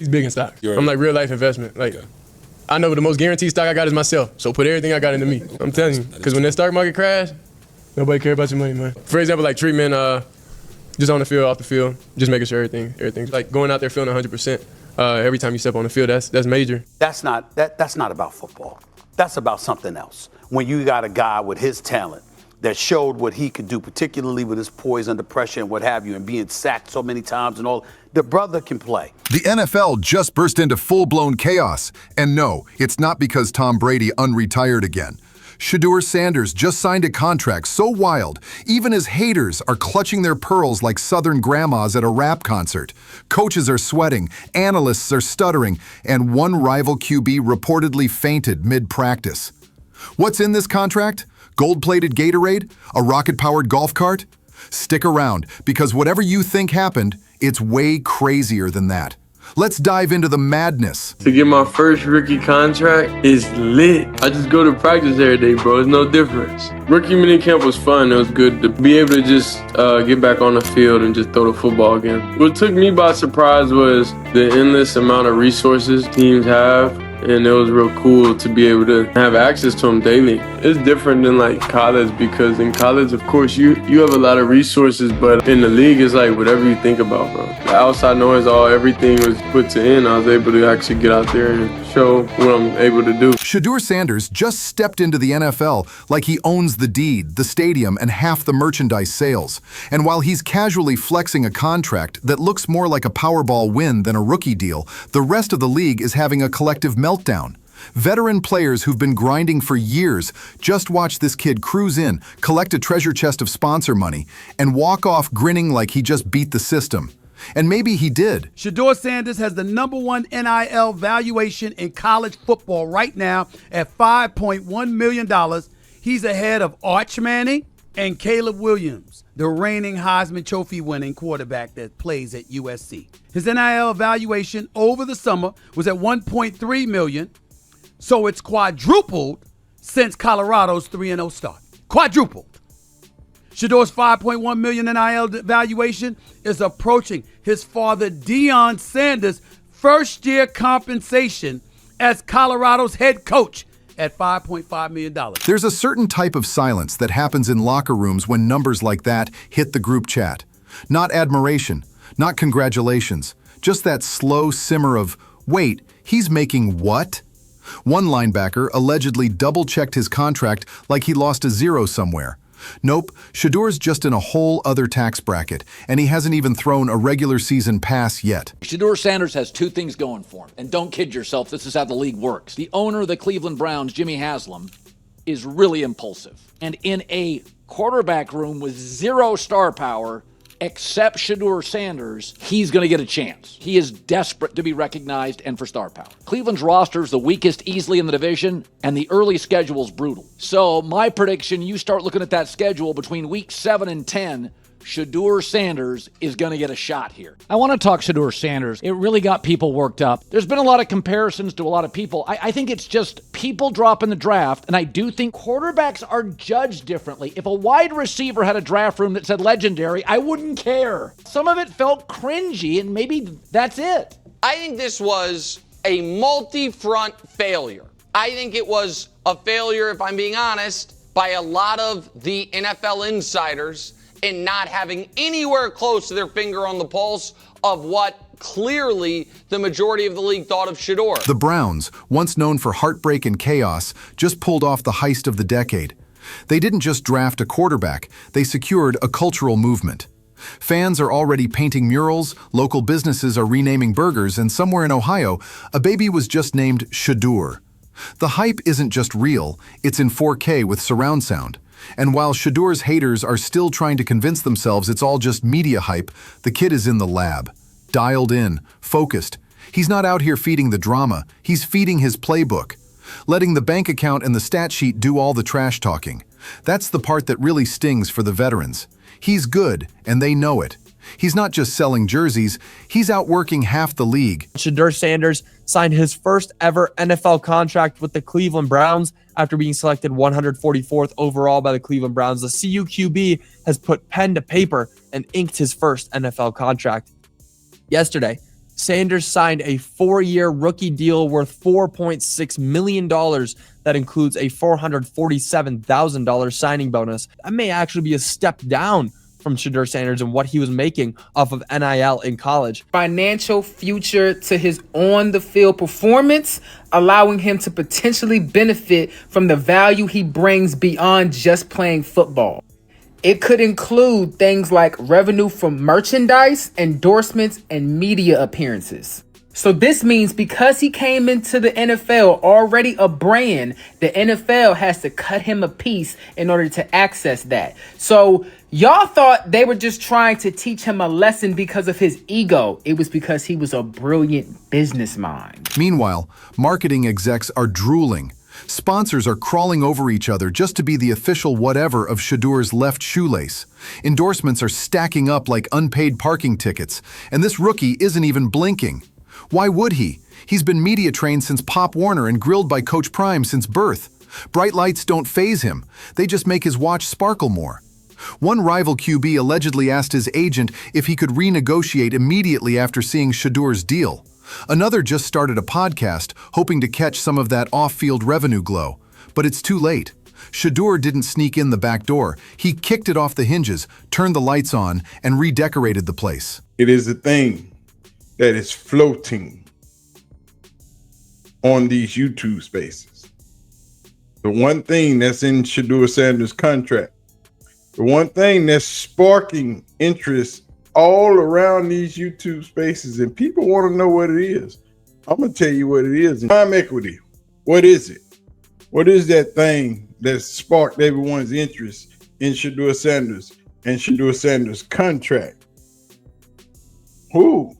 He's big in stocks. I'm like real life investment. Like, I know the most guaranteed stock I got is myself. So put everything I got into me. I'm telling you, because when that stock market crash, nobody care about your money, man. For example, like treatment, just on the field, off the field, just making sure everything's like going out there feeling 100%. Every time you step on the field, that's major. That's not about football. That's about something else. When you got a guy with his talent that showed what he could do, particularly with his poise under pressure and what have you, and being sacked so many times and all, the brother can play. The NFL just burst into full-blown chaos. And no, it's not because Tom Brady unretired again. Shedeur Sanders just signed a contract so wild, even his haters are clutching their pearls like Southern grandmas at a rap concert. Coaches are sweating, analysts are stuttering, and one rival QB reportedly fainted mid-practice. What's in this contract? Gold-plated Gatorade? A rocket-powered golf cart? Stick around, because whatever you think happened, it's way crazier than that. Let's dive into the madness. To get my first rookie contract is lit. I just go to practice every day, bro. It's no difference. Rookie minicamp was fun. It was good to be able to just get back on the field and just throw the football again. What took me by surprise was the endless amount of resources teams have. And it was real cool to be able to have access to them daily. It's different than like college, because in college, of course, you have a lot of resources, but in the league, it's like whatever you think about, bro. The outside noise, everything was put to end. I was able to actually get out there and show what I'm able to do. Shedeur Sanders just stepped into the NFL like he owns the deed, the stadium, and half the merchandise sales. And while he's casually flexing a contract that looks more like a Powerball win than a rookie deal, the rest of the league is having a collective meltdown. Veteran players who've been grinding for years just watch this kid cruise in, collect a treasure chest of sponsor money, and walk off grinning like he just beat the system. And maybe he did. Shedeur Sanders has the #1 NIL valuation in college football right now at $5.1 million. He's ahead of Arch Manning and Caleb Williams, the reigning Heisman Trophy winning quarterback that plays at USC. His NIL valuation over the summer was at $1.3 million, so it's quadrupled since Colorado's 3-0 start. Quadrupled. Shedeur's $5.1 million NIL valuation is approaching his father Deion Sanders' first-year compensation as Colorado's head coach at $5.5 million. There's a certain type of silence that happens in locker rooms when numbers like that hit the group chat. Not admiration, not congratulations, just that slow simmer of, wait, he's making what? One linebacker allegedly double-checked his contract like he lost a zero somewhere. Nope, Shedeur's just in a whole other tax bracket, and he hasn't even thrown a regular season pass yet. Shedeur Sanders has two things going for him. And don't kid yourself, this is how the league works. The owner of the Cleveland Browns, Jimmy Haslam, is really impulsive. And in a quarterback room with zero star power, except Shedeur Sanders, he's going to get a chance. He is desperate to be recognized and for star power. Cleveland's roster is the weakest easily in the division, and the early schedule is brutal. So my prediction, you start looking at that schedule between week 7 and 10, Shedeur Sanders is going to get a shot here. I want to talk Shedeur Sanders. It really got people worked up. There's been a lot of comparisons to a lot of people. I think it's just people drop in the draft, and I do think quarterbacks are judged differently. If a wide receiver had a draft room that said legendary, I wouldn't care. Some of it felt cringy, and maybe that's it. I think this was a multi-front failure. I think it was a failure, if I'm being honest, by a lot of the NFL insiders in not having anywhere close to their finger on the pulse of what clearly the majority of the league thought of Shedeur. The Browns, once known for heartbreak and chaos, just pulled off the heist of the decade. They didn't just draft a quarterback, they secured a cultural movement. Fans are already painting murals, local businesses are renaming burgers, and somewhere in Ohio, a baby was just named Shedeur. The hype isn't just real, it's in 4K with surround sound. And while Shedeur's haters are still trying to convince themselves it's all just media hype, the kid is in the lab. Dialed in, focused. He's not out here feeding the drama, he's feeding his playbook. Letting the bank account and the stat sheet do all the trash talking. That's the part that really stings for the veterans. He's good, and they know it. He's not just selling jerseys, he's outworking half the league. Shedeur Sanders signed his first ever NFL contract with the Cleveland Browns after being selected 144th overall by the Cleveland Browns. The CUQB has put pen to paper and inked his first NFL contract. Yesterday, Sanders signed a 4-year rookie deal worth $4.6 million that includes a $447,000 signing bonus. That may actually be a step down from Shedeur Sanders and what he was making off of NIL in college. Financial future to his on-the-field performance, allowing him to potentially benefit from the value he brings beyond just playing football. It could include things like revenue from merchandise, endorsements, and media appearances. So this means because he came into the NFL already a brand, the NFL has to cut him a piece in order to access that. So y'all thought they were just trying to teach him a lesson because of his ego. It was because he was a brilliant business mind. Meanwhile, marketing execs are drooling. Sponsors are crawling over each other just to be the official whatever of Shedeur's left shoelace. Endorsements are stacking up like unpaid parking tickets, and this rookie isn't even blinking. Why would he? He's been media trained since Pop Warner and grilled by Coach Prime since birth. Bright lights don't faze him. They just make his watch sparkle more. One rival QB allegedly asked his agent if he could renegotiate immediately after seeing Shedeur's deal. Another just started a podcast, hoping to catch some of that off-field revenue glow. But it's too late. Shedeur didn't sneak in the back door. He kicked it off the hinges, turned the lights on, and redecorated the place. It is a thing that is floating on these YouTube spaces. The one thing that's in Shedeur Sanders' contract, the one thing that's sparking interest all around these YouTube spaces, and people want to know what it is. I'm going to tell you what it is. Prime equity. What is it? What is that thing that sparked everyone's interest in Shedeur Sanders and Shedeur Sanders' contract? Who?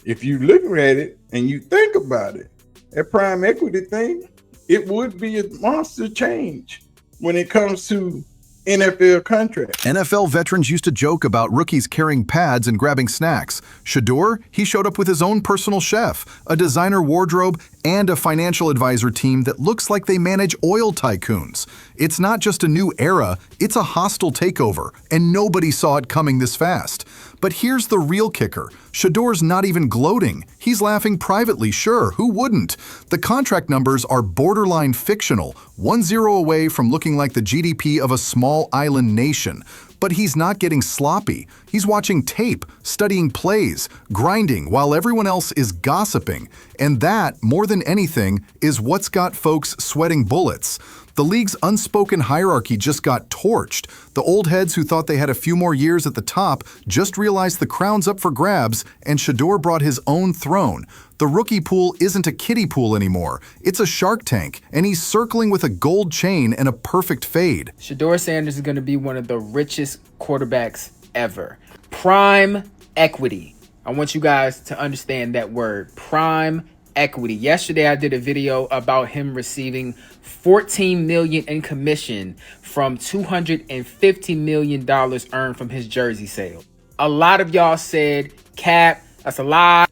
If you look at it and you think about it, that prime equity thing, it would be a monster change when it comes to NFL contract. NFL veterans used to joke about rookies carrying pads and grabbing snacks. Shedeur, he showed up with his own personal chef, a designer wardrobe, and a financial advisor team that looks like they manage oil tycoons. It's not just a new era, it's a hostile takeover, and nobody saw it coming this fast. But here's the real kicker. Shedeur's not even gloating. He's laughing privately, sure, who wouldn't? The contract numbers are borderline fictional, 1-0 away from looking like the GDP of a small island nation. But he's not getting sloppy. He's watching tape, studying plays, grinding while everyone else is gossiping. And that, more than anything, is what's got folks sweating bullets. The league's unspoken hierarchy just got torched. The old heads who thought they had a few more years at the top just realized the crown's up for grabs, and Shedeur brought his own throne. The rookie pool isn't a kiddie pool anymore. It's a Shark Tank, and he's circling with a gold chain and a perfect fade. Shedeur Sanders is going to be one of the richest quarterbacks ever. Prime equity. I want you guys to understand that word, prime equity. Yesterday, I did a video about him receiving $14 million in commission from $250 million earned from his jersey sale. A lot of y'all said, Cap, that's a lie.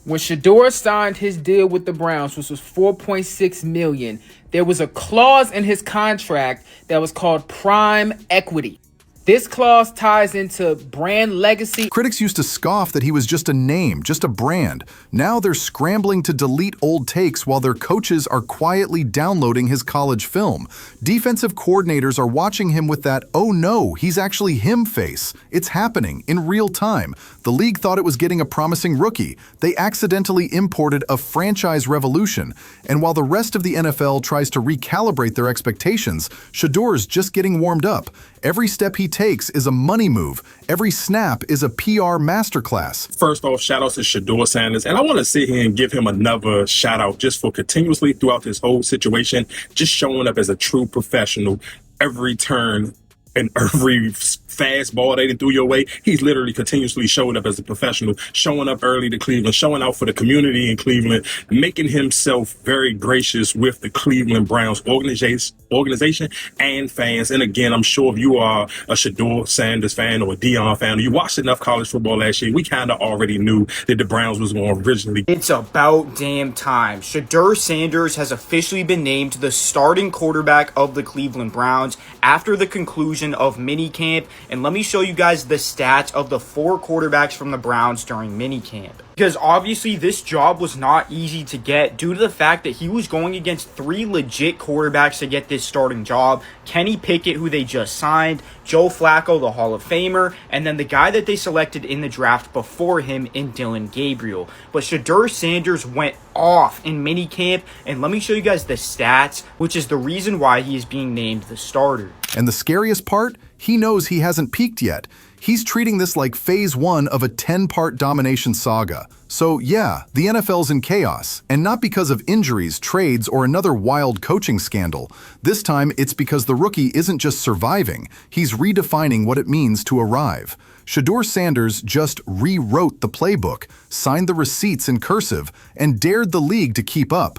When Shedeur signed his deal with the Browns, which was $4.6 million, there was a clause in his contract that was called prime equity. This clause ties into brand legacy. Critics used to scoff that he was just a name, just a brand. Now they're scrambling to delete old takes while their coaches are quietly downloading his college film. Defensive coordinators are watching him with that, oh no, he's actually him face. It's happening in real time. The league thought it was getting a promising rookie. They accidentally imported a franchise revolution. And while the rest of the NFL tries to recalibrate their expectations, Shedeur's just getting warmed up. Every step he takes is a money move. Every snap is a PR masterclass. First off, shout out to Shedeur Sanders. And I want to sit here and give him another shout out just for continuously throughout this whole situation, just showing up as a true professional every turn and every fastball they threw your way. He's literally continuously showing up as a professional, showing up early to Cleveland, showing out for the community in Cleveland, making himself very gracious with the Cleveland Browns organization and fans. And again, I'm sure if you are a Shedeur Sanders fan or a Deion fan, or you watched enough college football last year, we kind of already knew that the Browns was going to originally. It's about damn time. Shedeur Sanders has officially been named the starting quarterback of the Cleveland Browns after the conclusion of minicamp. And let me show you guys the stats of the 4 quarterbacks from the Browns during minicamp. Because obviously this job was not easy to get due to the fact that he was going against 3 legit quarterbacks to get this starting job. Kenny Pickett, who they just signed, Joe Flacco, the Hall of Famer, and then the guy that they selected in the draft before him in Dylan Gabriel. But Shedeur Sanders went off in minicamp, and let me show you guys the stats, which is the reason why he is being named the starter. And the scariest part? He knows he hasn't peaked yet. He's treating this like phase 1 of a 10-part domination saga. So yeah, the NFL's in chaos. And not because of injuries, trades, or another wild coaching scandal. This time, it's because the rookie isn't just surviving, he's redefining what it means to arrive. Shedeur Sanders just rewrote the playbook, signed the receipts in cursive, and dared the league to keep up.